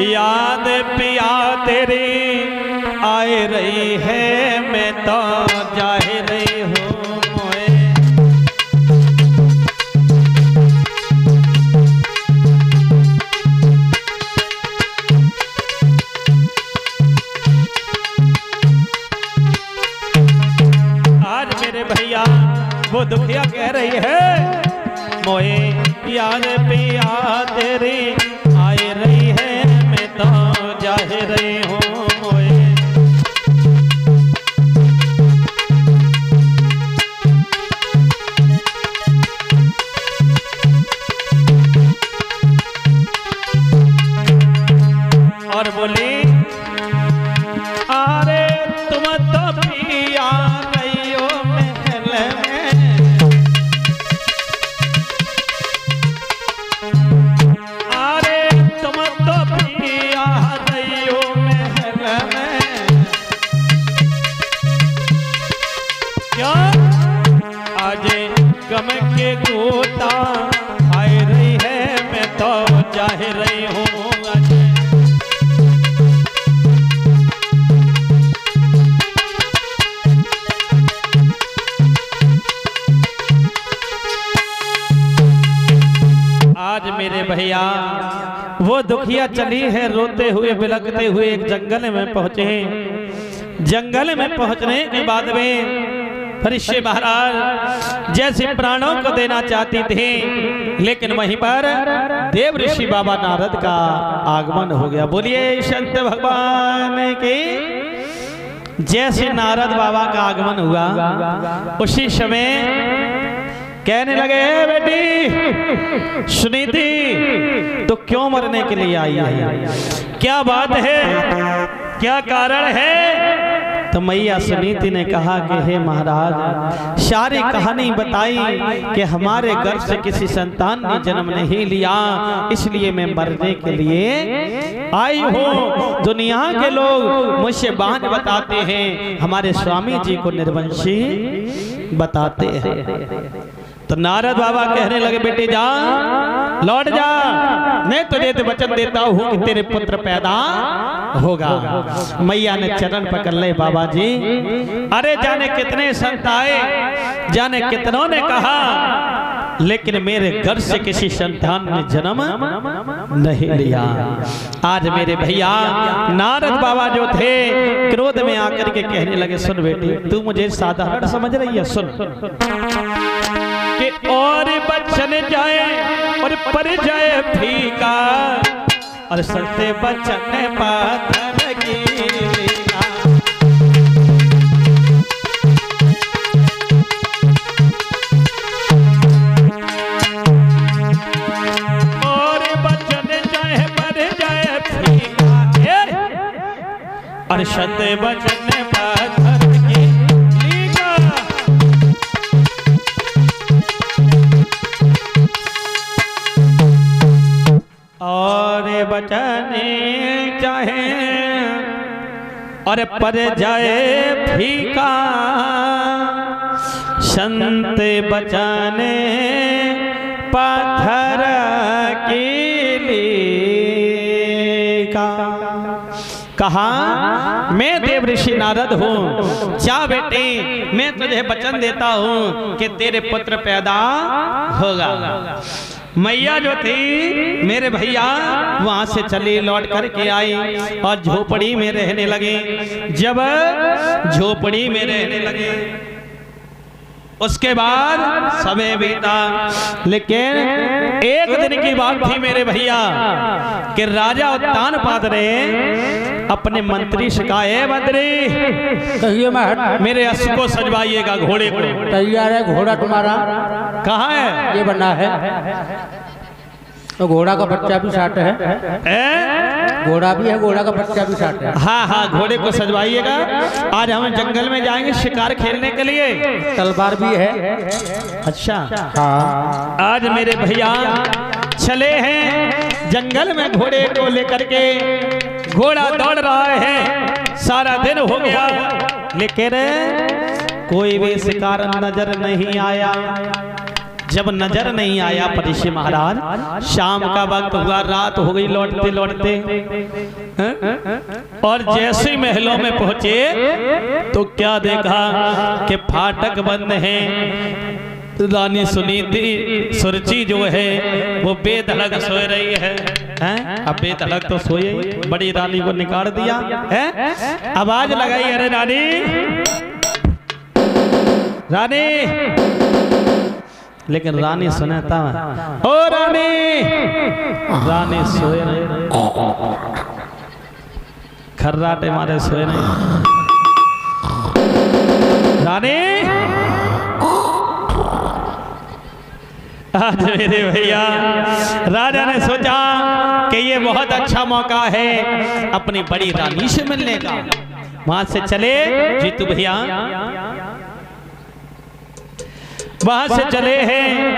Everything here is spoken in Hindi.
याद पिया तेरी आए रही है, मैं तो जा रही हूँ मोए। आज मेरे भैया वो दुखिया कह रही है, मोए याद पिया तेरी आए रही है, मैं तो जा रही हूँ मोए। और बोली अरे तुम तो पिया गई हो महल में, अरे तुम तो पिया गई हो महल में। क्या आज गम के गोता आए रही है, मैं तो जा रही हूँ। आज मेरे भैया वो दुखिया चली है रोते हुए बिलखते हुए एक जंगल में पहुंचे। जंगल में पहुंचने के बाद में फरिश्ते महाराज जैसे प्राणों को देना चाहती थी, लेकिन वहीं पर देव ऋषि बाबा नारद का आगमन हो गया। बोलिए संत भगवान की। जैसे नारद बाबा का आगमन हुआ उसी समय कहने लगे, बेटी सुनीति तो क्यों मरने के लिए आई है, क्या बात है, क्या कारण है? तो मैया सुनीति ने कहा कि हे महाराज, सारी कहानी बताई कि हमारे गर्भ से किसी संतान ने जन्म नहीं लिया, इसलिए मैं मरने के लिए आई हूँ। दुनिया के लोग मुझसे बहाने बताते हैं, हमारे स्वामी जी को निर्वंशी बताते हैं। तो नारद बाबा कहने लगे, बेटे जा, लौट जा, मैं तुझे तो वचन देता हूँ कि तेरे पुत्र पैदा होगा। मैया ने चरण पकड़ ले, बाबा जी अरे जाने कितने संत आए, जाने कितनों ने कहा, लेकिन मेरे घर से किसी संतान ने जन्म नहीं लिया। आज मेरे भैया नारद बाबा जो थे क्रोध में आकर के कहने लगे, सुन बेटी तू मुझे साधारण समझ रही है, सुन कि और बचन जाए और पर जाए फीका, और सत्य बचन पाथर गिरा। और बचन जाए पर जाए फीका, और सत्य बचन पाथर बचने चाहे और पर जाए फीका, संत बचने पत्थर कीली का। कहा मैं देव ऋषि नारद हूँ, जा बेटी मैं तुझे वचन देता हूँ कि तेरे पुत्र पैदा होगा। मैया जो थी मेरे भैया वहां से चली, लौट करके आई और झोपड़ी में रहने लगे। जब झोपड़ी में रहने लगे उसके बाद समय बीता, लेकिन एक दिन की बात थी मेरे भैया कि राजा उत्तानपाद ने अपने मंत्री से कहा, ए मंत्री कहिए मैं मेरे अश्व को सजवाइएगा, घोड़े को। तैयार है घोड़ा तुम्हारा? कहाँ है? ये बना है तो घोड़ा का बच्चा भी साथ है, घोड़ा भी है, घोड़ा का बच्चा भी साथ है। हाँ हाँ घोड़े को सजवाइएगा। आज हम जंगल में जाएंगे शिकार खेलने के लिए, तलवार भी है। अच्छा हाँ आज मेरे भैया चले हैं जंगल में घोड़े को लेकर के। घोड़ा दौड़ रहा है, सारा दिन हो गया, लेकिन कोई भी शिकार नजर नहीं आया। जब नजर नहीं आया परीक्षित महाराज, शाम का वक्त हुआ, रात हो गई लौटते लौटते, और जैसे महलों में पहुंचे तो क्या देखा कि फाटक बंद हैं। रानी सुनीति सुरची जो है वो बेधड़क सो रही है, अब बेधड़क तो सोई, बड़ी रानी को निकाल दिया है। आवाज लगाई, अरे रानी रानी, लेकिन रानी सुनता ओ रानी, रानी सोए नहीं, खर्राटे मारे सोए नहीं। रानी आज मेरे भैया राजा ने सोचा कि ये बहुत अच्छा मौका है अपनी बड़ी रानी से मिलने का। वहां से चले जीतू भैया, वहां से चले हैं